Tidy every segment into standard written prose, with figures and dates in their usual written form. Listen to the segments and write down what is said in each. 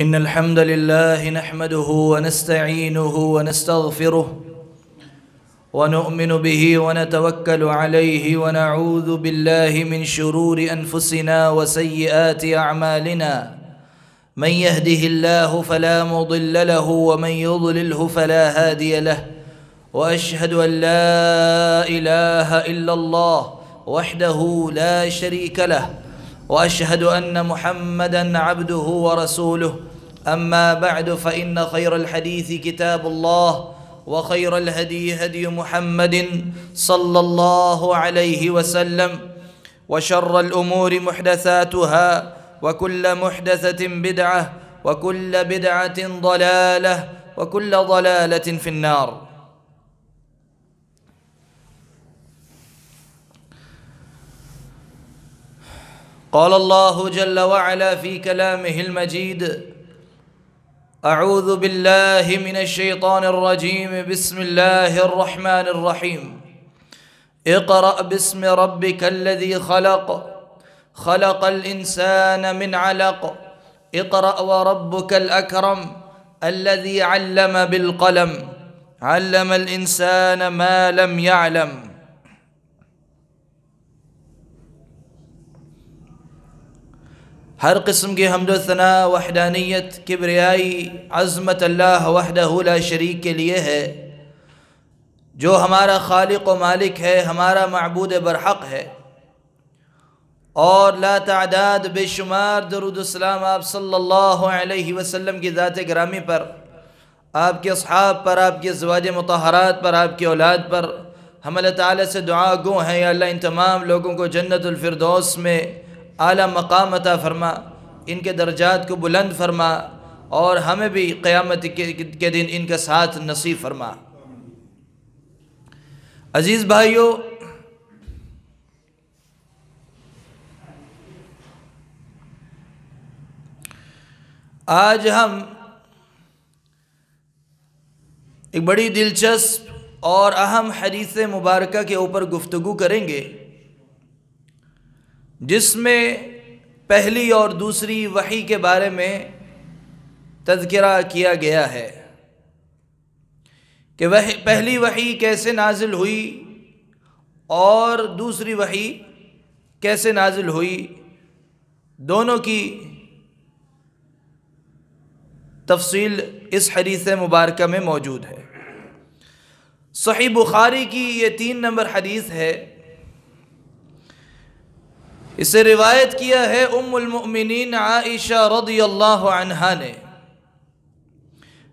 إن الحمد لله نحمده ونستعينه ونستغفره ونؤمن به ونتوكل عليه ونعوذ بالله من شرور أنفسنا وسيئات أعمالنا من يهده الله فلا مضل له ومن يضلله فلا هادي له وأشهد أن لا إله إلا الله وحده لا شريك له وأشهد أن محمدًا عبده ورسوله أما بعد فإن خير الحديث كتاب الله وخير الهدي هدي محمد صلى الله عليه وسلم وشر الأمور محدثاتها وكل محدثة بدعة وكل بدعة ضلالة وكل ضلالة في النار. قال الله جل وعلا في كلامه المجيد: أعوذ بالله من الشيطان الرجيم بسم الله الرحمن الرحيم اقرأ باسم ربك الذي خلق خلق الإنسان من علق اقرأ وربك الأكرم الذي علم بالقلم علم الإنسان ما لم يعلم. ہر قسم کی حمد و ثنا وحدانیت کبریائی عظمت اللہ وحدہ لا شریک کے لیے ہے، جو ہمارا خالق و مالک ہے، ہمارا معبود برحق ہے، اور لا تعداد بے شمار درود و سلام آپ صلی اللہ علیہ وسلم کی ذات گرامی پر، آپ کے اصحاب پر، آپ کی ازواج مطہرات پر، آپ کی اولاد پر. ہم اللہ تعالیٰ سے دعا گو ہیں، یا اللہ ان تمام لوگوں کو جنت الفردوس میں اعلیٰ مقام عطا فرما، ان کے درجات کو بلند فرما، اور ہمیں بھی قیامت کے دن ان کا ساتھ نصیب فرما. عزیز بھائیو، آج ہم ایک بڑی دلچسپ اور اہم حدیث مبارکہ کے اوپر گفتگو کریں گے، جس میں پہلی اور دوسری وحی کے بارے میں تذکرہ کیا گیا ہے کہ پہلی وحی کیسے نازل ہوئی اور دوسری وحی کیسے نازل ہوئی، دونوں کی تفصیل اس حدیث مبارکہ میں موجود ہے. صحیح بخاری کی یہ 3 نمبر حدیث ہے. اسے روایت کیا ہے ام المؤمنین عائشہ رضی اللہ عنہا نے.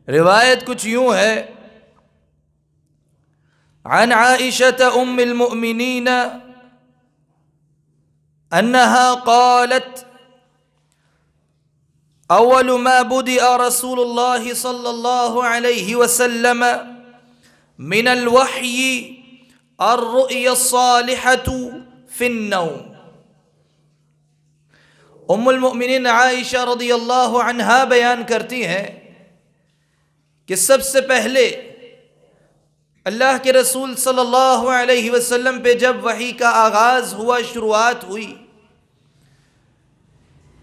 روایت کچھ یوں ہے: عن عائشة ام المؤمنین انہا قالت اول ما بدأ رسول اللہ صلی اللہ علیہ وسلم من الوحی الرؤیا الصالحة فی النوم. ام المؤمنین عائشہ رضی اللہ عنہا بیان کرتی ہیں کہ سب سے پہلے اللہ کے رسول صلی اللہ علیہ وسلم پہ جب وحی کا آغاز ہوا، شروعات ہوئی،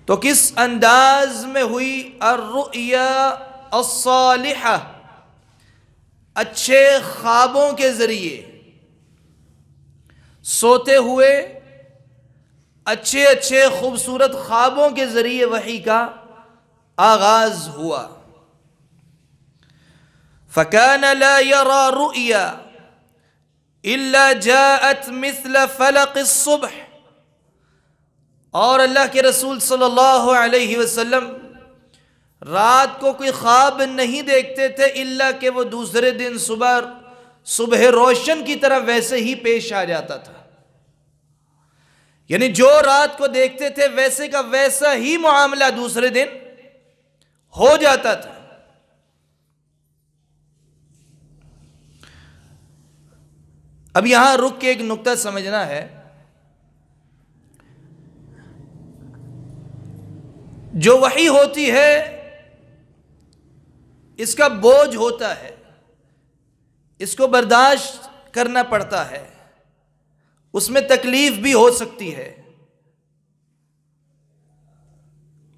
تو کس انداز میں ہوئی؟ الرؤیا الصالحہ، اچھے خوابوں کے ذریعے، سوتے ہوئے اچھے خوبصورت خوابوں کے ذریعے وحی کا آغاز ہوا. فَكَانَ لَا يَرَى رُؤْيَا إِلَّا جَاءَتْ مِثْلَ فَلَقِ الصُّبْحِ. اور اللہ کے رسول صلی اللہ علیہ وسلم رات کو کوئی خواب نہیں دیکھتے تھے الا کہ وہ دوسرے دن صبح روشن کی طرح ویسے ہی پیش آ جاتا تھا. یعنی جو رات کو دیکھتے تھے ویسے کا ویسا ہی معاملہ دوسرے دن ہو جاتا تھا. اب یہاں رک کے ایک نقطہ سمجھنا ہے. جو وحی ہوتی ہے اس کا بوجھ ہوتا ہے، اس کو برداشت کرنا پڑتا ہے، اس میں تکلیف بھی ہو سکتی ہے.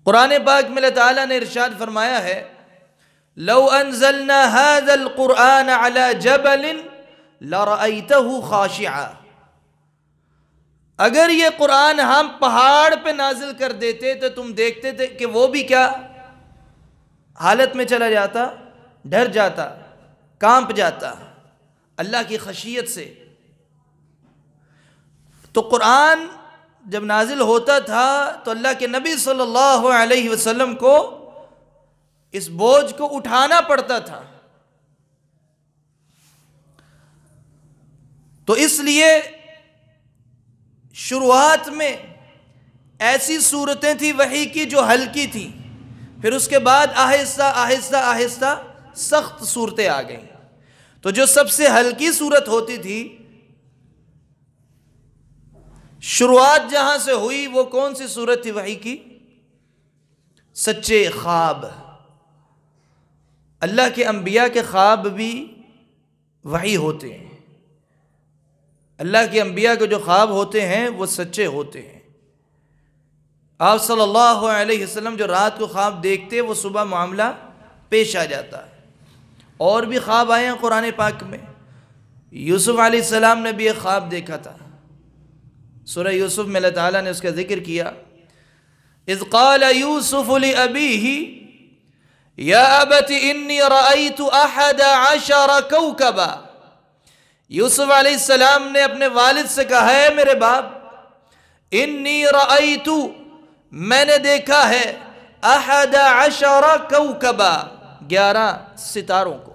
قرآن پاک میں اللہ تعالیٰ نے ارشاد فرمایا ہے لو انزلنا هذا القرآن على جبل لرأيته خاشعا، اگر یہ قرآن ہم پہاڑ پہ نازل کر دیتے تو تم دیکھتے تھے کہ وہ بھی کیا حالت میں چلا جاتا، ڈر جاتا، کانپ جاتا اللہ کی خشیت سے۔ تو قرآن جب نازل ہوتا تھا تو اللہ کے نبی صلی اللہ علیہ وسلم کو اس بوجھ کو اٹھانا پڑتا تھا۔ تو اس لیے شروعات میں ایسی صورتیں تھیں وحی کی جو ہلکی تھیں، پھر اس کے بعد آہستہ آہستہ آہستہ سخت صورتیں آ گئیں۔ تو جو سب سے ہلکی صورت ہوتی تھی شروعات جہاں سے ہوئی وہ کون سی صورت تھی وحی کی؟ سچے خواب۔ اللہ کے انبیاء کے خواب بھی وحی ہوتے ہیں، اللہ کے انبیاء کے جو خواب ہوتے ہیں وہ سچے ہوتے ہیں۔ آپ صلی اللہ علیہ وسلم جو رات کو خواب دیکھتے وہ صبح معاملہ پیش آ جاتا ہے۔ اور بھی خواب آئے ہیں قرآن پاک میں۔ یوسف علیہ السلام نے بھی ایک خواب دیکھا تھا، سورہ یوسف میں اللہ تعالیٰ نے اس کا ذکر کیا، اذ قال یوسف لأبیہ یا ابت انی رأیت 11 کوکبا۔ یوسف علیہ السلام نے اپنے والد سے کہا ہے میرے باپ، انی رأیت، میں نے دیکھا ہے 11 کوکبا، 11 ستاروں کو،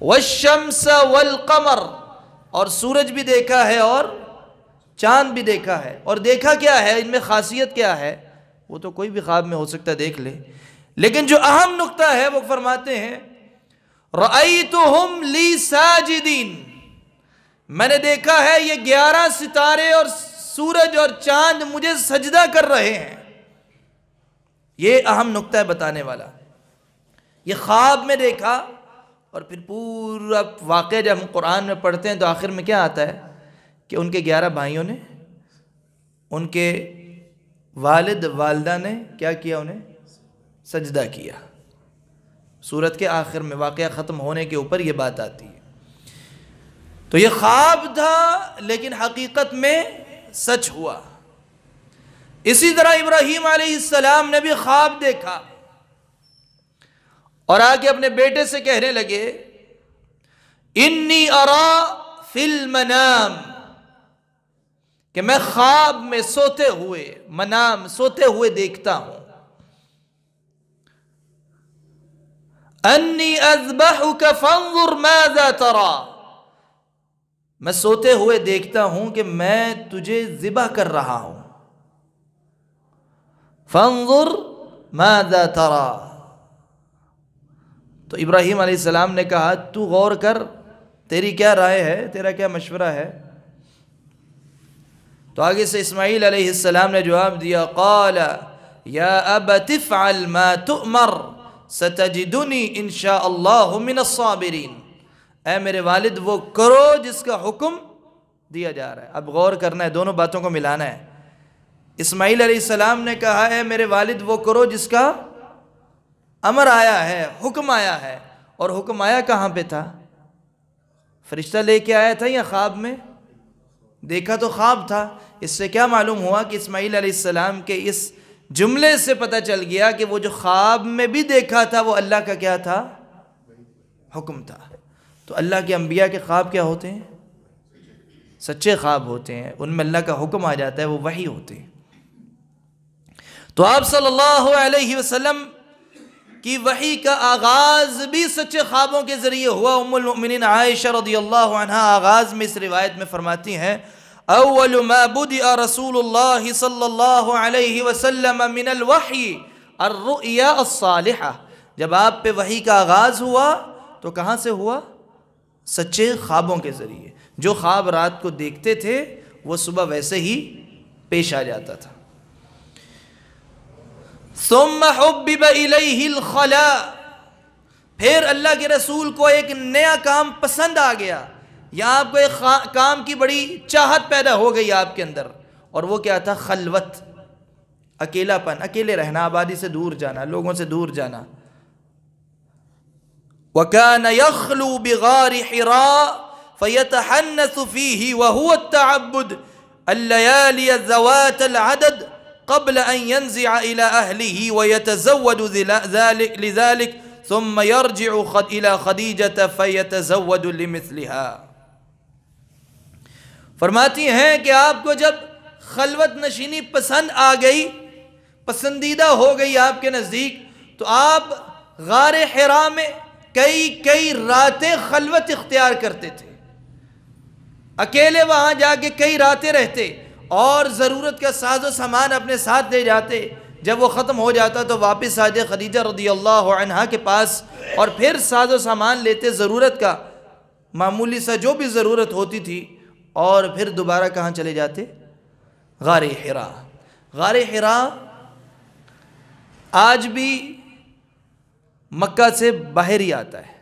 والشمس والقمر، اور سورج بھی دیکھا ہے اور چاند بھی دیکھا ہے۔ اور دیکھا کیا ہے، ان میں خاصیت کیا ہے، وہ تو کوئی بھی خواب میں ہو سکتا ہے دیکھ لے، لیکن جو اہم نقطہ ہے وہ فرماتے ہیں رأیتہم لی ساجدین، میں نے دیکھا ہے یہ 11 ستارے اور سورج اور چاند مجھے سجدہ کر رہے ہیں۔ یہ اہم نقطہ ہے بتانے والا، یہ خواب میں دیکھا۔ اور پھر پورا واقعہ جب ہم قرآن میں پڑھتے ہیں تو آخر میں کیا آتا ہے کہ ان کے 11 بھائیوں نے، ان کے والد والدہ نے کیا کیا، انہیں سجدہ کیا۔ سورت کے آخر میں واقعہ ختم ہونے کے اوپر یہ بات آتی ہے۔ تو یہ خواب تھا لیکن حقیقت میں سچ ہوا۔ اسی طرح ابراہیم علیہ السلام نے بھی خواب دیکھا اور آگے اپنے بیٹے سے کہنے لگے انی ارا فی المنام، کہ میں خواب میں سوتے ہوئے، منام سوتے ہوئے دیکھتا ہوں، انی اذبحک فانظر ماذا ترى، میں سوتے ہوئے دیکھتا ہوں کہ میں تجھے ذبح کر رہا ہوں، فانظر ماذا ترى۔ تو ابراہیم علیہ السلام نے کہا تو غور کر، تیری کیا رائے ہے، تیرا کیا مشورہ ہے؟ تو آگے سے اسماعیل علیہ السلام نے جواب دیا قال یا ابت افعل ما تؤمر ستجدنی انشاء اللہ من الصابرین، اے میرے والد وہ کرو جس کا حکم دیا جا رہا ہے۔ اب غور کرنا ہے، دونوں باتوں کو ملانا ہے۔ اسماعیل علیہ السلام نے کہا اے میرے والد وہ کرو جس کا امر آیا ہے، حکم آیا ہے، اور حکم آیا کہاں پہ تھا؟ فرشتہ لے کے آیا تھا یا خواب میں؟ دیکھا تو خواب تھا۔ اس سے کیا معلوم ہوا کہ اسماعیل علیہ السلام کے اس جملے سے پتہ چل گیا کہ وہ جو خواب میں بھی دیکھا تھا وہ اللہ کا کیا تھا؟ حکم تھا۔ تو اللہ کے انبیاء کے خواب کیا ہوتے ہیں؟ سچے خواب ہوتے ہیں، ان میں اللہ کا حکم آ جاتا ہے، وہ وحی ہوتے ہیں۔ تو آپ صلی اللہ علیہ وسلم کی وحی کا آغاز بھی سچے خوابوں کے ذریعے ہوا۔ ام المؤمنین عائشہ رضی اللہ عنہا آغاز میں اس روایت میں فرماتی ہیں اول ما بدأ رسول اللہ صلی اللہ علیہ وسلم من الوحی الرؤیا الصالحہ، جب آپ پہ وحی کا آغاز ہوا تو کہاں سے ہوا؟ سچے خوابوں کے ذریعے۔ جو خواب رات کو دیکھتے تھے وہ صبح ویسے ہی پیش آ جاتا تھا۔ ثم حبب الیہ الخلاء، پھر اللہ کے رسول کو ایک نیا کام پسند آ گیا، یا آپ کو ایک کام کی بڑی چاہت پیدا ہو گئی آپ کے اندر، اور وہ کیا تھا؟ خلوت، اکیلا پن، اکیلے رہنا، آبادی سے دور جانا، لوگوں سے دور جانا. وَكَانَ يَخْلُو بِغَارِ حِرَاءَ فَيَتَحَنَّثُ فِيهِ وَهُوَ التَّعَبُّدُ اللَّيَالِيَ ذَوَاتَ الْعَدَدِ قبل أن ينزع إلى أهله ويتزود لذلك ثم يرجع إلى خديجة فيتزود لمثلها. فرماتی ہیں کہ آپ کو جب خلوت نشینی پسند آ گئی، پسندیدہ ہو گئی آپ کے نزدیک، تو آپ غار حرا میں کئی راتیں خلوت اختیار کرتے تھے، اکیلے وہاں جا کے کئی راتیں رہتے، اور ضرورت کا ساز و سامان اپنے ساتھ لے جاتے. جب وہ ختم ہو جاتا تو واپس آجے خدیجہ رضی اللہ عنہا کے پاس، اور پھر ساز و سامان لیتے ضرورت کا، معمولی سا جو بھی ضرورت ہوتی تھی، اور پھر دوبارہ کہاں چلے جاتے؟ غار حرا. غار حرا آج بھی مکہ سے باہر ہی آتا ہے،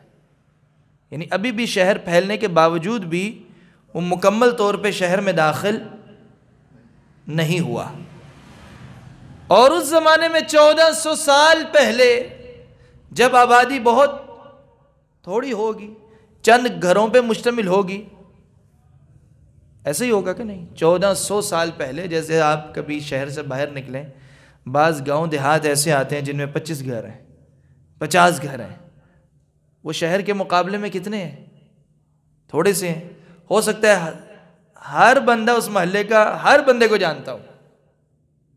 یعنی ابھی بھی شہر پھیلنے کے باوجود بھی وہ مکمل طور پہ شہر میں داخل نہیں ہوا. اور اس زمانے میں 1400 سال پہلے جب آبادی بہت تھوڑی ہوگی، چند گھروں پہ مشتمل ہوگی، ایسے ہی ہوگا کہ نہیں؟ 1400 سال پہلے جیسے آپ کبھی شہر سے باہر نکلیں، بعض گاؤں دیہات ایسے آتے ہیں جن میں 25 گھر ہیں، 50 گھر ہیں. وہ شہر کے مقابلے میں کتنے ہیں؟ تھوڑے سے ہیں. ہو سکتا ہے ہر بندہ اس محلے کا ہر بندے کو جانتا ہو،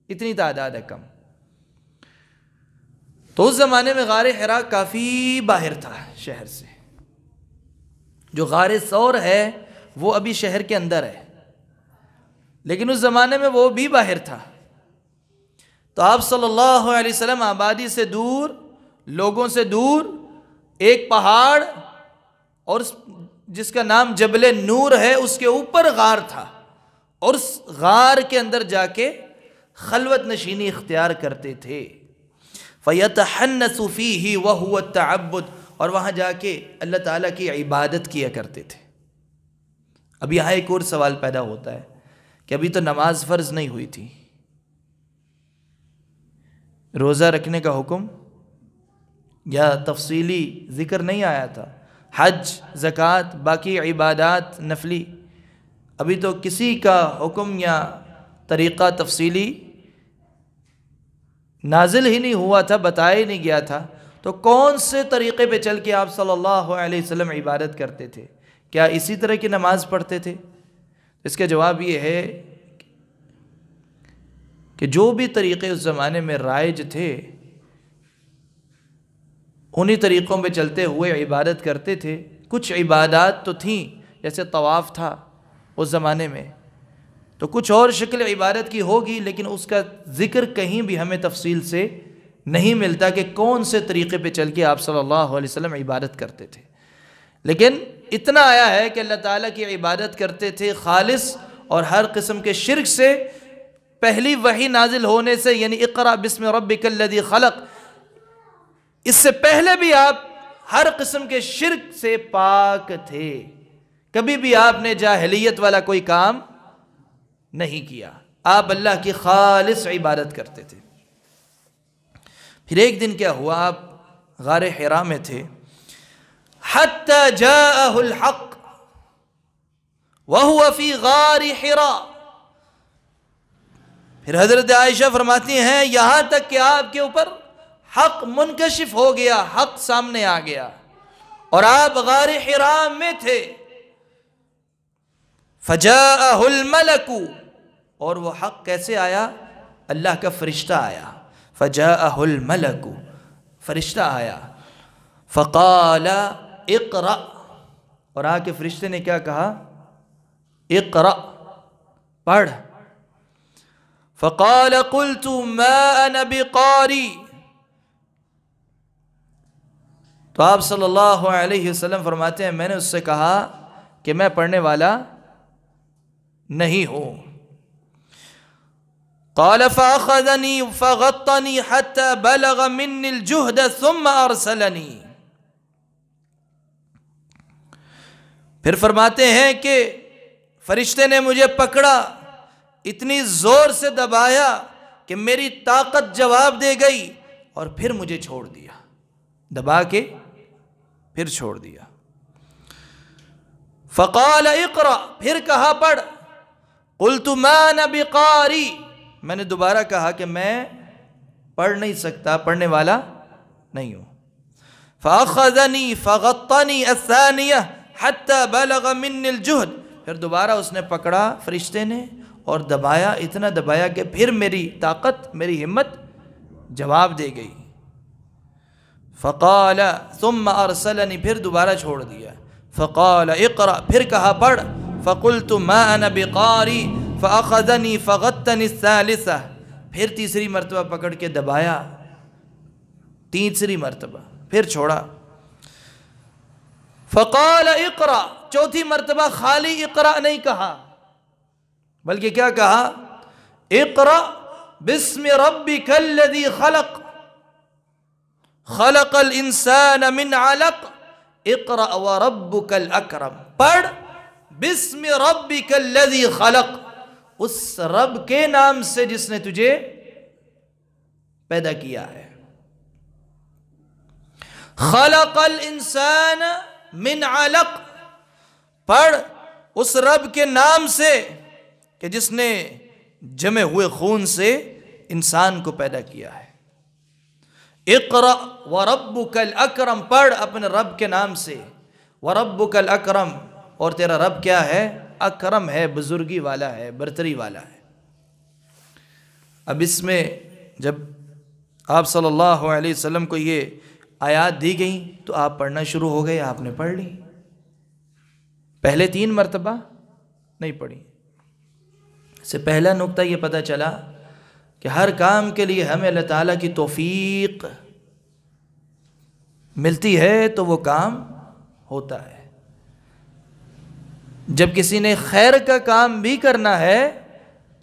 اتنی تعداد ہے کم. تو اس زمانے میں غار حرا کافی باہر تھا شہر سے. جو غار ثور ہے وہ ابھی شہر کے اندر ہے، لیکن اس زمانے میں وہ بھی باہر تھا. تو آپ صلی اللہ علیہ وسلم آبادی سے دور، لوگوں سے دور، ایک پہاڑ اور جس کا نام جبل نور ہے اس کے اوپر غار تھا، اور اس غار کے اندر جا کے خلوت نشینی اختیار کرتے تھے. فَيَتَحَنَّثُ فِيهِ وَهُوَ التَّعَبُّدُ، اور وہاں جا کے اللہ تعالیٰ کی عبادت کیا کرتے تھے. اب یہاں ایک اور سوال پیدا ہوتا ہے کہ ابھی تو نماز فرض نہیں ہوئی تھی، روزہ رکھنے کا حکم یا تفصیلی ذکر نہیں آیا تھا، حج، زکوٰۃ، باقی عبادات نفلی، ابھی تو کسی کا حکم یا طریقہ تفصیلی نازل ہی نہیں ہوا تھا، بتایا ہی نہیں گیا تھا. تو کون سے طریقے پہ چل کے آپ صلی اللہ علیہ وسلم عبادت کرتے تھے؟ کیا اسی طرح کی نماز پڑھتے تھے؟ اس کا جواب یہ ہے کہ جو بھی طریقے اس زمانے میں رائج تھے انہی طریقوں پہ چلتے ہوئے عبادت کرتے تھے. کچھ عبادات تو تھیں، جیسے طواف تھا اس زمانے میں، تو کچھ اور شکل عبادت کی ہوگی، لیکن اس کا ذکر کہیں بھی ہمیں تفصیل سے نہیں ملتا کہ کون سے طریقے پہ چل کے آپ صلی اللہ علیہ وسلم عبادت کرتے تھے. لیکن اتنا آیا ہے کہ اللہ تعالیٰ کی عبادت کرتے تھے خالص، اور ہر قسم کے شرک سے، پہلی وحی نازل ہونے سے، یعنی اقرأ بسم ربک الذی خلق، اس سے پہلے بھی آپ ہر قسم کے شرک سے پاک تھے. کبھی بھی آپ نے جاہلیت والا کوئی کام نہیں کیا، آپ اللہ کی خالص عبادت کرتے تھے. پھر ایک دن کیا ہوا، آپ غار حرا میں تھے، حتی جاءہ الحق وہو فی غار حرا. پھر حضرت عائشہ فرماتی ہیں یہاں تک کہ آپ کے اوپر حق منکشف ہو گیا، حق سامنے آ گیا، اور آپ غار حرا میں تھے. فجاءہ الملک، اور وہ حق کیسے آیا؟ اللہ کا فرشتہ آیا. فجاءہ الملک، فرشتہ آیا. فقال اقرأ، اور آ کے فرشتے نے کیا کہا؟ اقرأ، پڑھ. فقال قلت ما انا بقاری، تو آپ صلی اللہ علیہ وسلم فرماتے ہیں میں نے اس سے کہا کہ میں پڑھنے والا نہیں ہوں. قال فأخذني فغطني حتى بلغ مني الجهد ثم أرسلني. پھر فرماتے ہیں کہ فرشتے نے مجھے پکڑا، اتنی زور سے دبایا کہ میری طاقت جواب دے گئی اور پھر مجھے چھوڑ دیا، دبا کے پھر چھوڑ دیا۔ فقال اقرأ، پھر کہا پڑھ۔ قلت ما انا بقاری، میں نے دوبارہ کہا کہ میں پڑھ نہیں سکتا، پڑھنے والا نہیں ہوں۔ فاخذنی فغطنی الثانیہ حتی بلغ منی الجہد، پھر دوبارہ اس نے پکڑا فرشتے نے اور دبایا، اتنا دبایا کہ پھر میری طاقت، میری ہمت جواب دے گئی۔ فقال ثم ارسلنی، پھر دوبارہ چھوڑ دیا۔ فقال اقرأ، پھر کہا پڑھ۔ فقلت ما انا بقاری فاخذنی فغطنی الثالثہ، پھر تیسری مرتبہ پکڑ کے دبایا، تیسری مرتبہ پھر چھوڑا۔ فقال اقرأ، چوتھی مرتبہ خالی اقرأ نہیں کہا بلکہ کیا کہا؟ اقرأ بسم ربک الذی خلق، خلق الانسان من علق، اقرأ وربک الاکرم، پڑھ بسم ربک الذی خلق، اس رب کے نام سے جس نے تجھے پیدا کیا ہے۔ خلق الانسان من علق، پڑھ اس رب کے نام سے کہ جس نے جمے ہوئے خون سے انسان کو پیدا کیا ہے۔ اقرأ وربک الاکرم، پڑھ اپنے رب کے نام سے، وربک الاکرم، اور تیرا رب کیا ہے؟ اکرم ہے، بزرگی والا ہے، برتری والا ہے۔ اب اس میں جب آپ صلی اللہ علیہ وسلم کو یہ آیات دی گئیں تو آپ پڑھنا شروع ہو گئے، آپ نے پڑھ لی، پہلے 3 مرتبہ نہیں پڑھی۔ اس سے پہلا نقطہ یہ پتہ چلا کہ ہر کام کے لیے ہمیں اللہ تعالیٰ کی توفیق ملتی ہے تو وہ کام ہوتا ہے۔ جب کسی نے خیر کا کام بھی کرنا ہے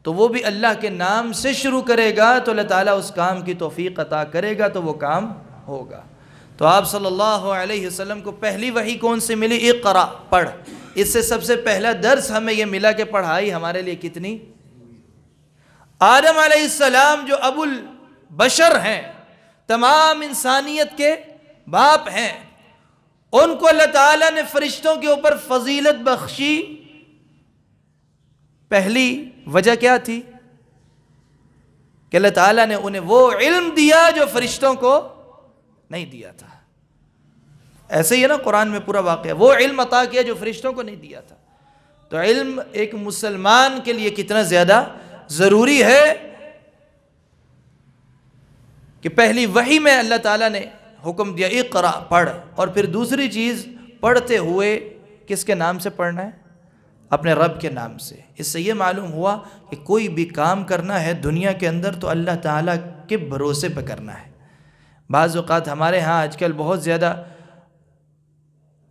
تو وہ بھی اللہ کے نام سے شروع کرے گا تو اللہ تعالیٰ اس کام کی توفیق عطا کرے گا تو وہ کام ہوگا۔ تو آپ صلی اللہ علیہ وسلم کو پہلی وحی کون سے ملی؟ اقرأ، پڑھ۔ اس سے سب سے پہلا درس ہمیں یہ ملا کہ پڑھائی ہمارے لیے کتنی، آدم علیہ السلام جو ابو البشر ہیں، تمام انسانیت کے باپ ہیں، ان کو اللہ تعالیٰ نے فرشتوں کے اوپر فضیلت بخشی، پہلی وجہ کیا تھی؟ کہ اللہ تعالیٰ نے انہیں وہ علم دیا جو فرشتوں کو نہیں دیا تھا۔ ایسے ہی ہے نا، قرآن میں پورا واقعہ، وہ علم عطا کیا جو فرشتوں کو نہیں دیا تھا۔ تو علم ایک مسلمان کے لیے کتنا زیادہ ضروری ہے کہ پہلی وحی میں اللہ تعالیٰ نے حکم دیا اقرأ، پڑھ، اور پھر دوسری چیز پڑھتے ہوئے کس کے نام سے پڑھنا ہے؟ اپنے رب کے نام سے۔ اس سے یہ معلوم ہوا کہ کوئی بھی کام کرنا ہے دنیا کے اندر تو اللہ تعالیٰ کے بھروسے پہ کرنا ہے۔ بعض اوقات ہمارے ہاں آج کل بہت زیادہ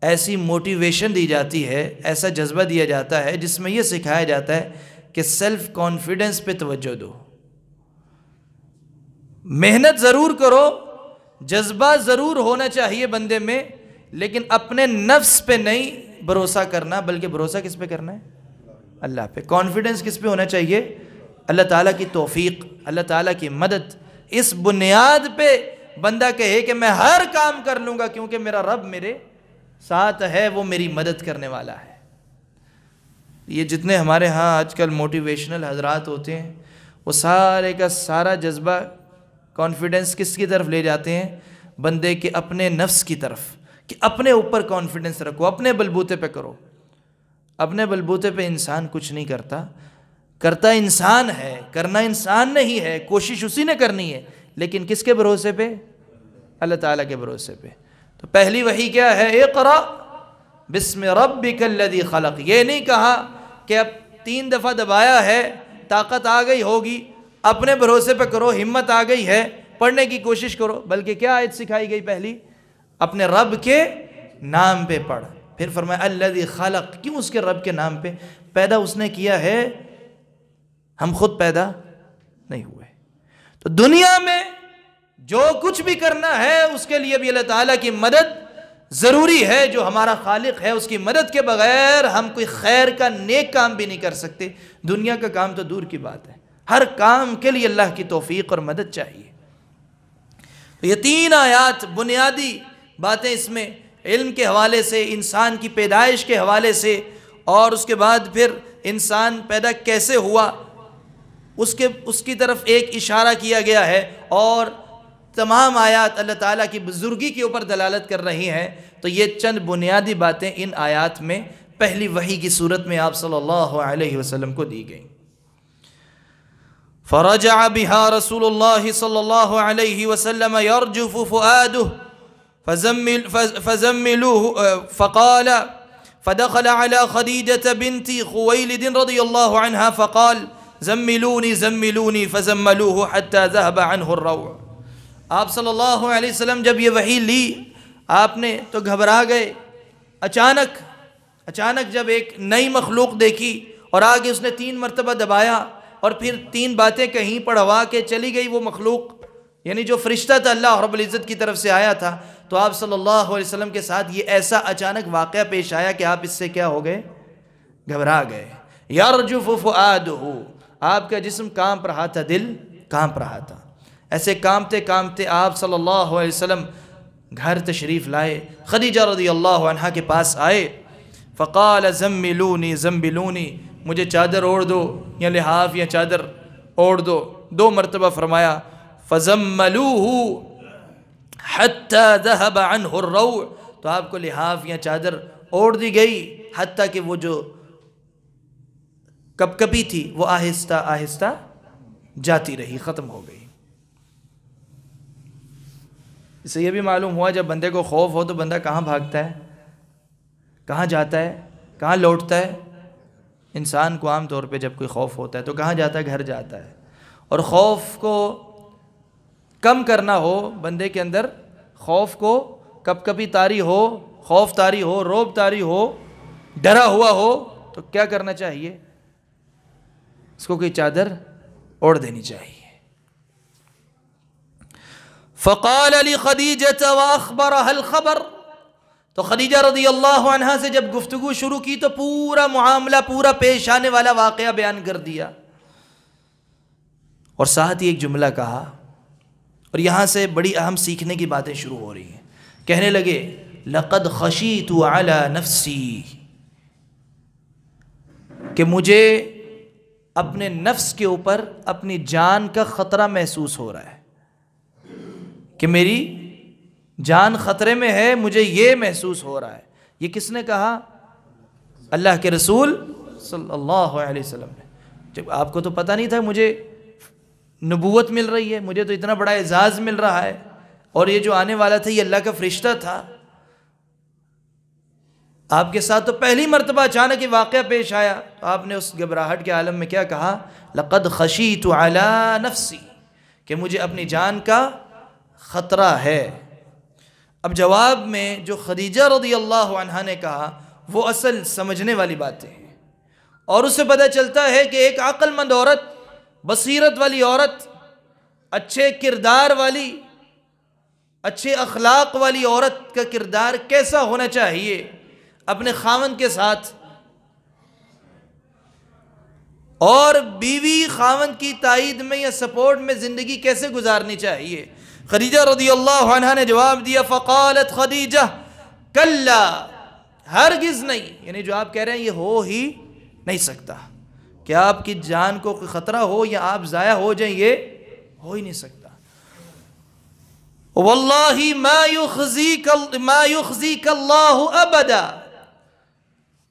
ایسی موٹیویشن دی جاتی ہے، ایسا جذبہ دیا جاتا ہے جس میں یہ سکھایا جاتا ہے کہ سیلف کانفیڈنس پہ توجہ دو، محنت ضرور کرو، جذبہ ضرور ہونا چاہیے بندے میں، لیکن اپنے نفس پہ نہیں بھروسہ کرنا، بلکہ بھروسہ کس پہ کرنا ہے؟ اللہ پہ۔ کانفیڈنس کس پہ ہونا چاہیے؟ اللہ تعالیٰ کی توفیق، اللہ تعالیٰ کی مدد۔ اس بنیاد پہ بندہ کہے کہ میں ہر کام کر لوں گا کیونکہ میرا رب میرے ساتھ ہے، وہ میری مدد کرنے والا ہے۔ یہ جتنے ہمارے ہاں آج کل موٹیویشنل حضرات ہوتے ہیں وہ سارے کا سارا جذبہ، کانفیڈنس کس کی طرف لے جاتے ہیں؟ بندے کے اپنے نفس کی طرف، کہ اپنے اوپر کانفیڈنس رکھو، اپنے بلبوتے پہ کرو۔ اپنے بلبوتے پہ انسان کچھ نہیں کرتا، کرتا انسان ہے، کرنا انسان نہیں ہے، کوشش اسی نے کرنی ہے، لیکن کس کے بھروسے پہ؟ اللہ تعالیٰ کے بھروسے پہ۔ تو پہلی وحی کیا ہے؟ اقرأ بسم ربک الذی خلق۔ یہ نہیں کہا کہ اب 3 دفعہ دبایا ہے، طاقت آ گئی ہوگی، اپنے بھروسے پہ کرو، ہمت آ گئی ہے، پڑھنے کی کوشش کرو، بلکہ کیا آیت سکھائی گئی؟ پہلی اپنے رب کے نام پہ پڑھ۔ پھر فرمایا الذی خلق، کیوں اس کے رب کے نام پہ؟ پیدا اس نے کیا ہے، ہم خود پیدا نہیں ہوئے۔ تو دنیا میں جو کچھ بھی کرنا ہے اس کے لیے بھی اللہ تعالیٰ کی مدد ضروری ہے، جو ہمارا خالق ہے اس کی مدد کے بغیر ہم کوئی خیر کا نیک کام بھی نہیں کر سکتے۔ دنیا کا کام تو دور کی بات ہے، ہر کام کے لیے اللہ کی توفیق اور مدد چاہیے۔ یہ 3 آیات بنیادی باتیں اس میں علم کے حوالے سے، انسان کی پیدائش کے حوالے سے، اور اس کے بعد پھر انسان پیدا کیسے ہوا اس کی طرف ایک اشارہ کیا گیا ہے، اور تمام آیات اللہ تعالیٰ کی بزرگی کے اوپر دلالت کر رہی ہیں۔ تو یہ چند بنیادی باتیں ان آیات میں پہلی وحی کی صورت میں آپ صلی اللہ علیہ وسلم کو دی گئیں۔ فرجع بها رسول الله صلى الله عليه وسلم يرجف فؤاده فزملوه فقال فدخل على خديجة بنت خويلد رضي الله عنها فقال زملوني زملوني فزملوه حتى ذهب عنه الروع۔ آپ صلی اللہ علیہ وسلم جب یہ وحی لی آپ نے تو گھبرا گئے۔ اچانک جب ایک نئی مخلوق دیکھی اور آگے اس نے 3 مرتبہ دبایا اور پھر 3 باتیں کہیں پڑھوا کے چلی گئی وہ مخلوق، یعنی جو فرشتہ تھا اللہ رب العزت کی طرف سے آیا تھا، تو آپ صلی اللہ علیہ وسلم کے ساتھ یہ ایسا اچانک واقعہ پیش آیا کہ آپ اس سے کیا ہو گئے؟ گھبرا گئے۔ یرجف فؤادہ، آپ کا جسم کانپ رہا تھا، دل کانپ رہا تھا۔ ایسے کانپتے کانپتے آپ صلی اللہ علیہ وسلم گھر تشریف لائے، خدیجہ رضی اللہ عنہا کے پاس آئے۔ فقال زملونی زمبلونی، مجھے چادر اوڑھ دو یا لحاف یا چادر اوڑھ دو، 2 مرتبہ فرمایا۔ فزملوہ حتی ذہب عنہ الروع، تو آپ کو لحاف یا چادر اوڑھ دی گئی حتیٰ کہ وہ جو کپکپی تھی وہ آہستہ آہستہ جاتی رہی، ختم ہو گئی۔ اس سے یہ بھی معلوم ہوا جب بندے کو خوف ہو تو بندہ کہاں بھاگتا ہے، کہاں جاتا ہے، کہاں لوٹتا ہے۔ انسان کو عام طور پہ جب کوئی خوف ہوتا ہے تو کہاں جاتا ہے؟ گھر جاتا ہے۔ اور خوف کو کم کرنا ہو بندے کے اندر، خوف کو کپکپی طاری ہو، خوف طاری ہو، رعب طاری ہو، ڈرا ہوا ہو، تو کیا کرنا چاہیے؟ اس کو کوئی چادر اوڑھ دینی چاہیے۔ فقال لخدیجہ واخبرها الخبر، تو خدیجہ رضی اللہ عنہا سے جب گفتگو شروع کی تو پورا معاملہ، پورا پیش آنے والا واقعہ بیان کر دیا، اور ساتھ ہی ایک جملہ کہا، اور یہاں سے بڑی اہم سیکھنے کی باتیں شروع ہو رہی ہیں۔ کہنے لگے لقد خشیت علی نفسی، کہ مجھے اپنے نفس کے اوپر اپنی جان کا خطرہ محسوس ہو رہا ہے، کہ میری جان خطرے میں ہے، مجھے یہ محسوس ہو رہا ہے۔ یہ کس نے کہا؟ اللہ کے رسول صلی اللہ علیہ وسلم نے۔ جب آپ کو تو پتہ نہیں تھا مجھے نبوت مل رہی ہے، مجھے تو اتنا بڑا اعزاز مل رہا ہے، اور یہ جو آنے والا تھا یہ اللہ کا فرشتہ تھا، آپ کے ساتھ تو پہلی مرتبہ اچانک یہ واقعہ پیش آیا، تو آپ نے اس گھبراہٹ کے عالم میں کیا کہا؟ لقد خشیت علی نفسی، کہ مجھے اپنی جان کا خطرہ ہے۔ اب جواب میں جو خدیجہ رضی اللہ عنہا نے کہا وہ اصل سمجھنے والی باتیں ہیں، اور اس سے پتہ چلتا ہے کہ ایک عقل مند عورت، بصیرت والی عورت، اچھے کردار والی، اچھے اخلاق والی عورت کا کردار کیسا ہونا چاہیے اپنے خاوند کے ساتھ، اور بیوی خاوند کی تائید میں یا سپورٹ میں زندگی کیسے گزارنی چاہیے۔ خدیجہ رضی اللہ عنہا نے جواب دیا، فقالت خدیجہ کلا، ہرگز نہیں، یعنی جو آپ کہہ رہے ہیں یہ ہو ہی نہیں سکتا، کہ آپ کی جان کو کوئی خطرہ ہو یا آپ ضائع ہو جائیں، یہ ہو ہی نہیں سکتا۔ واللہ ما یخزیک اللہ ابدا،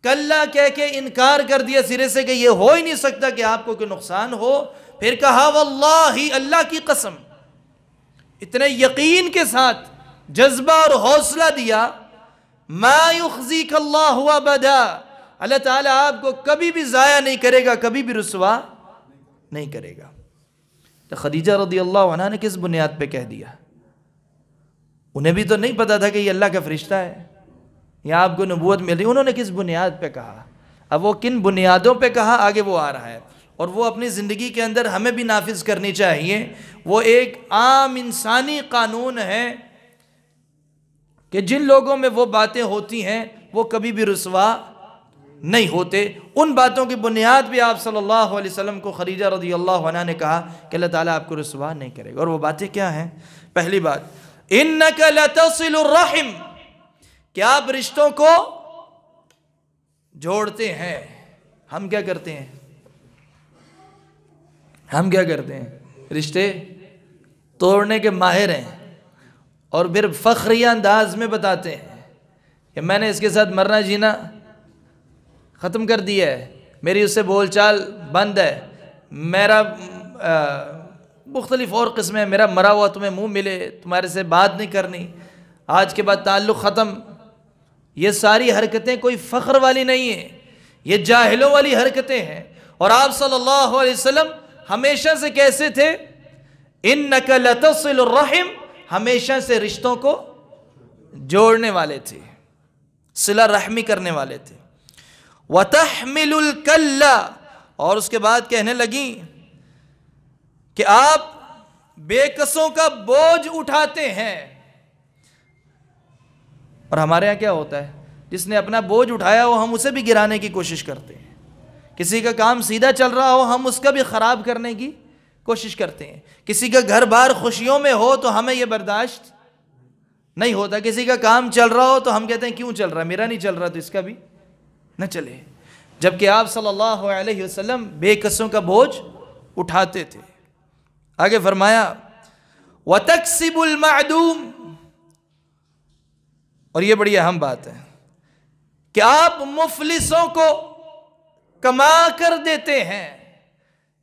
کلا کہہ کے انکار کر دیا سرے سے کہ یہ ہو ہی نہیں سکتا کہ آپ کو کوئی نقصان ہو۔ پھر کہا واللہ، اللہ کی قسم، اتنے یقین کے ساتھ جذبہ اور حوصلہ دیا، ما یخزیک اللہ ابدا، اللہ تعالیٰ آپ کو کبھی بھی ضائع نہیں کرے گا، کبھی بھی رسوا نہیں کرے گا۔ تو خدیجہ رضی اللہ عنہ نے کس بنیاد پہ کہہ دیا؟ انہیں بھی تو نہیں پتا تھا کہ یہ اللہ کا فرشتہ ہے یا آپ کو نبوت مل رہی، انہوں نے کس بنیاد پہ کہا؟ اب وہ کن بنیادوں پہ کہا آگے وہ آ رہا ہے، اور وہ اپنی زندگی کے اندر ہمیں بھی نافذ کرنی چاہیے۔ وہ ایک عام انسانی قانون ہے کہ جن لوگوں میں وہ باتیں ہوتی ہیں وہ کبھی بھی رسوا نہیں ہوتے۔ ان باتوں کی بنیاد بھی آپ صلی اللہ علیہ وسلم کو خدیجہ رضی اللہ عنہ نے کہا کہ اللہ تعالیٰ آپ کو رسوا نہیں کرے گا۔ اور وہ باتیں کیا ہیں؟ پہلی بات، اِنَّكَ لَتَصِلُ الرَّحِمِ، کہ آپ رشتوں کو جوڑتے ہیں۔ ہم کیا کرتے ہیں؟ ہم کیا کرتے ہیں؟ رشتے توڑنے کے ماہر ہیں، اور پھر فخریہ انداز میں بتاتے ہیں کہ میں نے اس کے ساتھ مرنا جینا ختم کر دیا ہے، میری اس سے بول چال بند ہے، میرا مختلف اور قسمیں، میرا مرا ہوا تمہیں منہ ملے، تمہارے سے بات نہیں کرنی، آج کے بعد تعلق ختم۔ یہ ساری حرکتیں کوئی فخر والی نہیں ہیں، یہ جاہلوں والی حرکتیں ہیں۔ اور آپ صلی اللہ علیہ وسلم ہمیشہ سے کیسے تھے؟ اِنَّكَ لَتَصِلُ الرَّحِمِ، ہمیشہ سے رشتوں کو جوڑنے والے تھے، صلہ رحمی کرنے والے تھے۔ وَتَحْمِلُ الْكَلَّ، اور اس کے بعد کہنے لگیں کہ آپ بے کسوں کا بوجھ اٹھاتے ہیں۔ اور ہمارے یہاں کیا ہوتا ہے؟ جس نے اپنا بوجھ اٹھایا ہو ہم اسے بھی گرانے کی کوشش کرتے ہیں، کسی کا کام سیدھا چل رہا ہو ہم اس کا بھی خراب کرنے کی کوشش کرتے ہیں، کسی کا گھر بار خوشیوں میں ہو تو ہمیں یہ برداشت نہیں ہوتا، کسی کا کام چل رہا ہو تو ہم کہتے ہیں کیوں چل رہا ہے، میرا نہیں چل رہا تو اس کا بھی نہ چلے۔ جبکہ آپ صلی اللہ علیہ وسلم بے کسوں کا بوجھ اٹھاتے تھے۔ آگے فرمایا وَتَكْسِبُ الْمَعْدُومِ، اور یہ بڑی اہم بات ہے کہ آپ مفلسوں کو کما کر دیتے ہیں،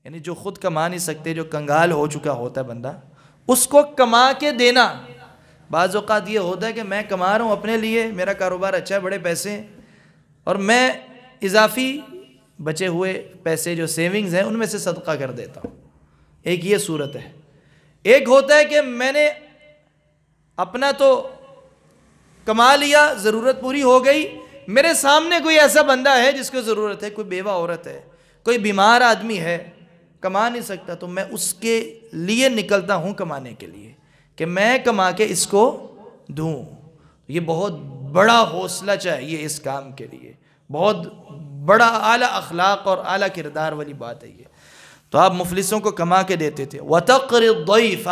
یعنی جو خود کما نہیں سکتے، جو کنگال ہو چکا ہوتا ہے بندہ، اس کو کما کے دینا۔ بعض اوقات یہ ہوتا ہے کہ میں کما رہا ہوں اپنے لیے، میرا کاروبار اچھا ہے، بڑے پیسے ہیں، اور میں اضافی بچے ہوئے پیسے جو سیونگز ہیں ان میں سے صدقہ کر دیتا ہوں۔ ایک یہ صورت ہے۔ ایک ہوتا ہے کہ میں نے اپنا تو کما لیا، ضرورت پوری ہو گئی، میرے سامنے کوئی ایسا بندہ ہے جس کو ضرورت ہے، کوئی بیوہ عورت ہے، کوئی بیمار آدمی ہے، کما نہیں سکتا، تو میں اس کے لیے نکلتا ہوں کمانے کے لیے کہ میں کما کے اس کو دوں۔ یہ بہت بڑا حوصلہ چاہیے اس کام کے لیے، بہت بڑا اعلیٰ اخلاق اور اعلیٰ کردار والی بات ہے یہ۔ تو آپ مفلسوں کو کما کے دیتے تھے۔ وَتَقْرِ الضَّيْفَ،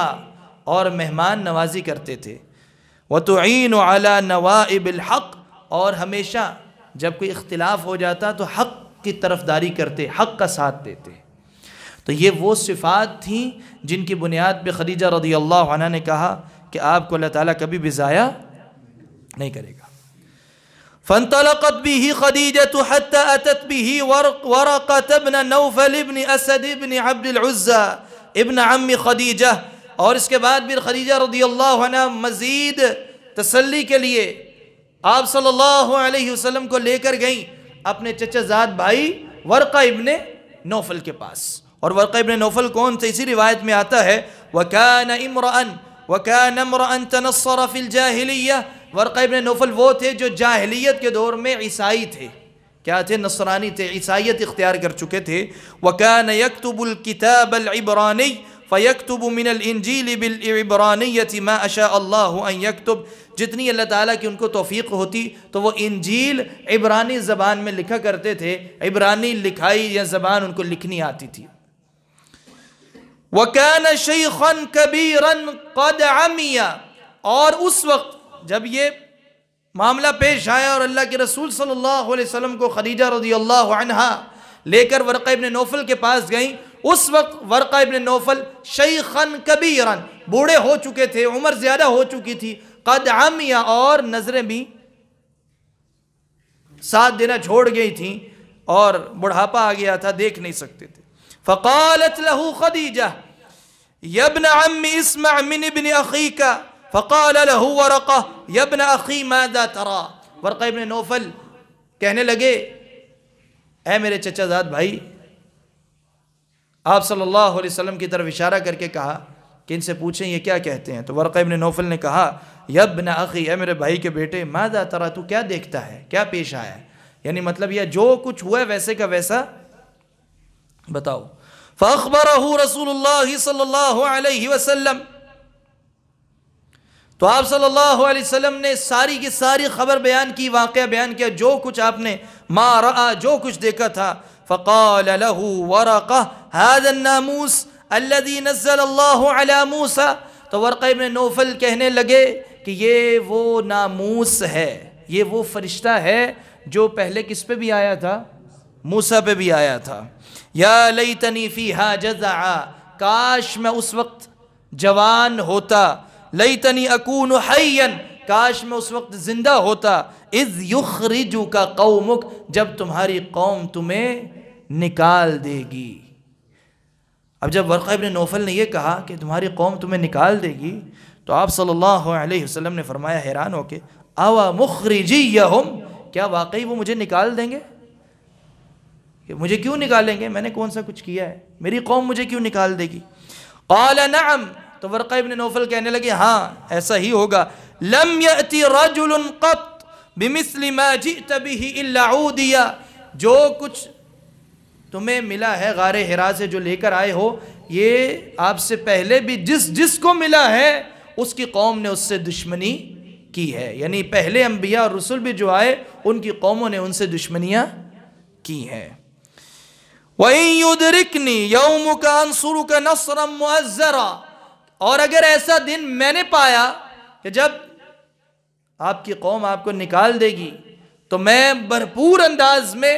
اور مہمان نوازی کرتے تھے۔ وَتُعِينُ عَلَى نَوَائِبِ الْحَقِّ، اور ہمیشہ جب کوئی اختلاف ہو جاتا تو حق کی طرفداری کرتے، حق کا ساتھ دیتے۔ تو یہ وہ صفات تھیں جن کی بنیاد پہ خدیجہ رضی اللہ عنہ نے کہا کہ آپ کو اللہ تعالیٰ کبھی بھی ضائع نہیں کرے گا۔ فانطلقت به خدیجة حتى أتت به ورقة ابن نوفل ابن اسد ابن عبد العزى ابن عم خدیجہ، اور اس کے بعد پھر خدیجہ رضی اللہ عنہ مزید تسلی کے لیے آپ صلی اللہ علیہ وسلم کو لے کر گئیں اپنے چچا زاد بھائی ورقہ ابن نوفل کے پاس۔ اور ورقہ ابن نوفل کون تھے؟ اسی روایت میں آتا ہے وَكَانَ امْرَأً تَنَصَّرَ فِي الْجَاهِلِيَّةِ، ورقہ ابن نوفل وہ تھے جو جاہلیت کے دور میں عیسائی تھے، کیا تھے؟ نصرانی تھے، عیسائیت اختیار کر چکے تھے۔ وَكَانَ يَكْتُبُ الْكِتَابَ الْعِبْرَانِيَّ فَيَكْتُبُ مِنَ الْإِنْجِيلِ بِالْعِبْرَانِيَّةِ مَا أَشَاءَ اللَّهُ أَنْ يَكْتُبْ، جتنی اللہ تعالیٰ کی ان کو توفیق ہوتی تو وہ انجیل عبرانی زبان میں لکھا کرتے تھے، عبرانی لکھائی یا زبان ان کو لکھنی آتی تھی۔ وَكَانَ شَيْخًا كَبِيرًا قَدْ عَمِيَ، اور اس وقت جب یہ معاملہ پیش آیا اور اللہ کے رسول صلی اللہ علیہ وسلم کو خدیجہ رضی اللہ عنہا لے کر ورقہ ابن نوفل کے پاس گئیں، اس وقت ورقہ ابن نوفل شیخاً کبیراً، بوڑھے ہو چکے تھے، عمر زیادہ ہو چکی تھی، قد عمیہ، اور نظریں بھی ساتھ دینا چھوڑ گئی تھیں اور بڑھاپا آ گیا تھا، دیکھ نہیں سکتے تھے۔ فقالت له خدیجہ یا ابن عم اسمع من ابن اخیک، فقال له ورقہ یا ابن اخی ماذا ترى، ورقہ ابن نوفل کہنے لگے اے میرے چچا زاد بھائی، آپ صلی اللہ علیہ وسلم کی طرف اشارہ کر کے کہا کہ ان سے پوچھیں یہ کیا کہتے ہیں۔ تو ورقہ ابن نوفل نے کہا یا ابن اخی، اے میرے بھائی کے بیٹے، ماذا ترى، تو کیا دیکھتا ہے، کیا پیش آیا ہے، یعنی مطلب یہ جو کچھ ہوا ہے ویسے کا ویسا بتاؤ۔ فاخبرہ رسول اللہ صلی اللہ علیہ وسلم، تو آپ صلی اللہ علیہ وسلم نے ساری کی ساری خبر بیان کی، واقعہ بیان کیا، جو کچھ آپ نے ما رأى جو کچھ دیکھا تھا. فقال له ورقہ هذا الناموس الذي نزل اللہ علی موسیٰ. تو ورقہ ابن نوفل کہنے لگے کہ یہ وہ ناموس ہے، یہ وہ فرشتہ ہے جو پہلے کس پہ بھی آیا تھا؟ موسیٰ پہ بھی آیا تھا. یا لیتنی فیہا جزعا، کاش میں اس وقت جوان ہوتا. لیتنی اکون حیا، کاش میں اس وقت زندہ ہوتا. اذ یخرجک قومک، جب تمہاری قوم تمہیں نکال دے گی. اب جب ورقہ ابن نوفل نے یہ کہا کہ تمہاری قوم تمہیں نکال دے گی تو آپ صلی اللہ علیہ وسلم نے فرمایا حیران ہو کے، اوا مخرجیہم، کیا واقعی وہ مجھے نکال دیں گے؟ کہ مجھے کیوں نکالیں گے؟ میں نے کون سا کچھ کیا ہے؟ میری قوم مجھے کیوں نکال دے گی؟ قال نعم، تو ورقہ ابن نوفل کہنے لگے ہاں ایسا ہی ہوگا. لم یأتی رجل قط بمثل ما جئت به الا عودیا، جو کچھ تمہیں ملا ہے غار حرا سے جو لے کر آئے ہو، یہ آپ سے پہلے بھی جس کو ملا ہے اس کی قوم نے اس سے دشمنی کی ہے. یعنی پہلے انبیاء اور رسول بھی جو آئے ان کی قوموں نے ان سے دشمنیاں کی ہیں. وَإِن يُدْرِكْنِي يَوْمُكَ أَنصُرُكَ نَصْرًا مُؤَزَّرًا، اور اگر ایسا دن میں نے پایا کہ جب آپ کی قوم آپ کو نکال دے گی تو میں بھرپور انداز میں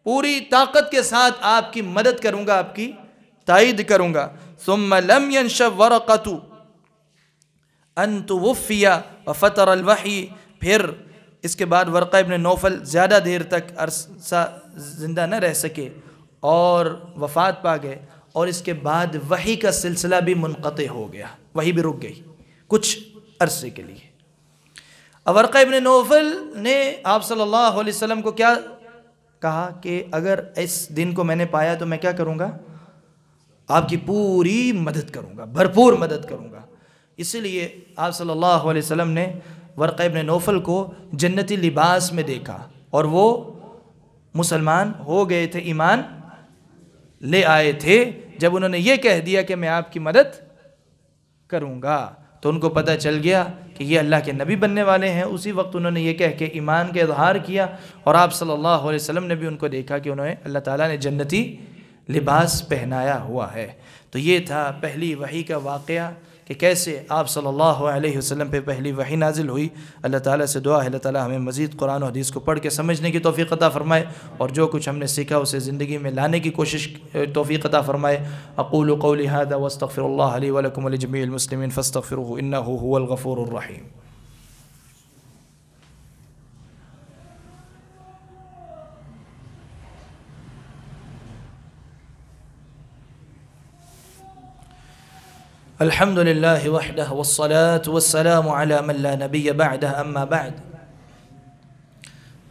پوری طاقت کے ساتھ آپ کی مدد کروں گا، آپ کی تائید کروں گا. ثُمَّ لَمْ يَنْشَبْ وَرَقَةُ أَن تُوُفِّيَ وَفَتَرَ الْوَحْيِ، پھر اس کے بعد ورقہ ابن نوفل زیادہ دیر تک عرصہ زندہ نہ رہ سکے اور وفات پا گئے، اور اس کے بعد وحی کا سلسلہ بھی منقطع ہو گیا، وحی بھی رک گئی کچھ عرصے کے لیے. اب ورقہ ابن نوفل نے آپ صلی اللہ علیہ وسلم کو کیا کہا کہ اگر اس دن کو میں نے پایا تو میں کیا کروں گا؟ آپ کی پوری مدد کروں گا، بھرپور مدد کروں گا. اسی لیے آپ صلی اللہ علیہ وسلم نے ورقہ ابن نوفل کو جنتی لباس میں دیکھا، اور وہ مسلمان ہو گئے تھے، ایمان لے آئے تھے. جب انہوں نے یہ کہہ دیا کہ میں آپ کی مدد کروں گا تو ان کو پتہ چل گیا کہ یہ اللہ کے نبی بننے والے ہیں. اسی وقت انہوں نے یہ کہہ کے ایمان کا اظہار کیا، اور آپ صلی اللہ علیہ وسلم نے بھی ان کو دیکھا کہ انہیں اللہ تعالیٰ نے جنتی لباس پہنایا ہوا ہے. تو یہ تھا پہلی وحی کا واقعہ کہ کیسے آپ صلی اللہ علیہ وسلم پہ پہلی وحی نازل ہوئی. اللہ تعالیٰ سے دعا ہے اللہ تعالیٰ ہمیں مزید قرآن و حدیث کو پڑھ کے سمجھنے کی توفیق عطا فرمائے، اور جو کچھ ہم نے سیکھا اسے زندگی میں لانے کی کوشش توفیق عطا فرمائے. اقول قولی ھذا واستغفر اللہ لی ولکم ولجمیع المسلمین فاستغفروہ انہ ھو الغفور الرحیم. الحمد للہ وحدہ والصلاة والسلام علی من لا نبی بعدہ اما بعد.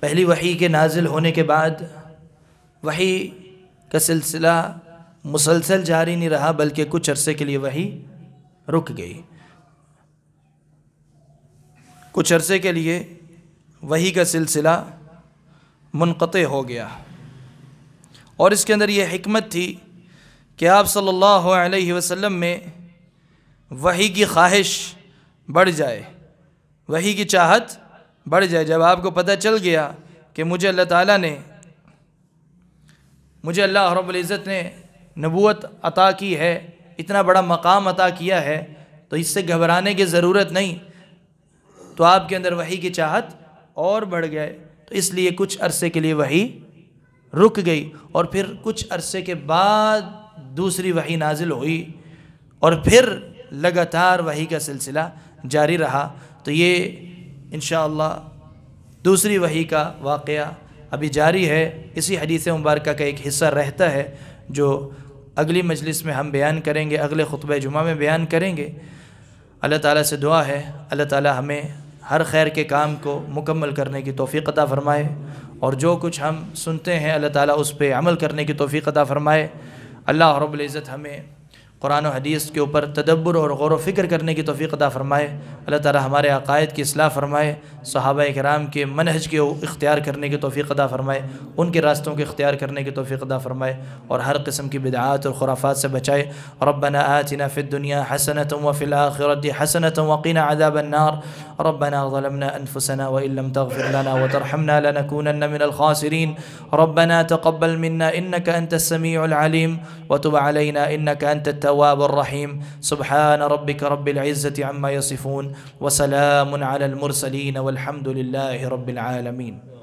پہلی وحی کے نازل ہونے کے بعد وحی کا سلسلہ مسلسل جاری نہیں رہا، بلکہ کچھ عرصے کے لیے وحی رک گئی. کچھ عرصے کے لیے وحی کا سلسلہ منقطع ہو گیا، اور اس کے اندر یہ حکمت تھی کہ آپ صلی اللہ علیہ وسلم میں وحی کی خواہش بڑھ جائے، وحی کی چاہت بڑھ جائے. جب آپ کو پتہ چل گیا کہ مجھے اللہ تعالیٰ نے، مجھے اللہ رب العزت نے نبوت عطا کی ہے، اتنا بڑا مقام عطا کیا ہے، تو اس سے گھبرانے کی ضرورت نہیں، تو آپ کے اندر وحی کی چاہت اور بڑھ گئے. تو اس لیے کچھ عرصے کے لیے وحی رک گئی، اور پھر کچھ عرصے کے بعد دوسری وحی نازل ہوئی، اور پھر لگاتار وحی کا سلسلہ جاری رہا. تو یہ انشاءاللہ دوسری وحی کا واقعہ ابھی جاری ہے. اسی حدیث مبارکہ کا ایک حصہ رہتا ہے جو اگلی مجلس میں ہم بیان کریں گے، اگلے خطبہ جمعہ میں بیان کریں گے. اللہ تعالیٰ سے دعا ہے اللہ تعالیٰ ہمیں ہر خیر کے کام کو مکمل کرنے کی توفیق عطا فرمائے، اور جو کچھ ہم سنتے ہیں اللہ تعالیٰ اس پہ عمل کرنے کی توفیق عطا فرمائے. اللہ رب العزت ہمیں قرآن و حدیث کے اوپر تدبر اور غور و فکر کرنے کی توفیق عطا فرمائے۔ اللہ تعالی ہمارے عقائد کی اصلاح فرمائے، صحابہ کرام کے منہج کے اختیار کرنے کی توفیق عطا فرمائے، ان کے راستوں کے اختیار کرنے کی توفیق عطا فرمائے، اور ہر قسم کی بدعات اور خرافات سے بچائے۔ ربنا آتنا فی الدنیا حسنۃ وفی الآخرۃ حسنۃ وقنا عذاب النار۔ ربنا ظلمنا انفسنا وان لم تغفر لنا وترحمنا لنكونن من الخاسرین۔ ربنا تقبل منا انك انت السميع العليم وتب علينا انك انت التواب الرحيم۔ سبحان ربك رب العزة عما يصفون وسلام على المرسلين والحمد لله رب العالمين۔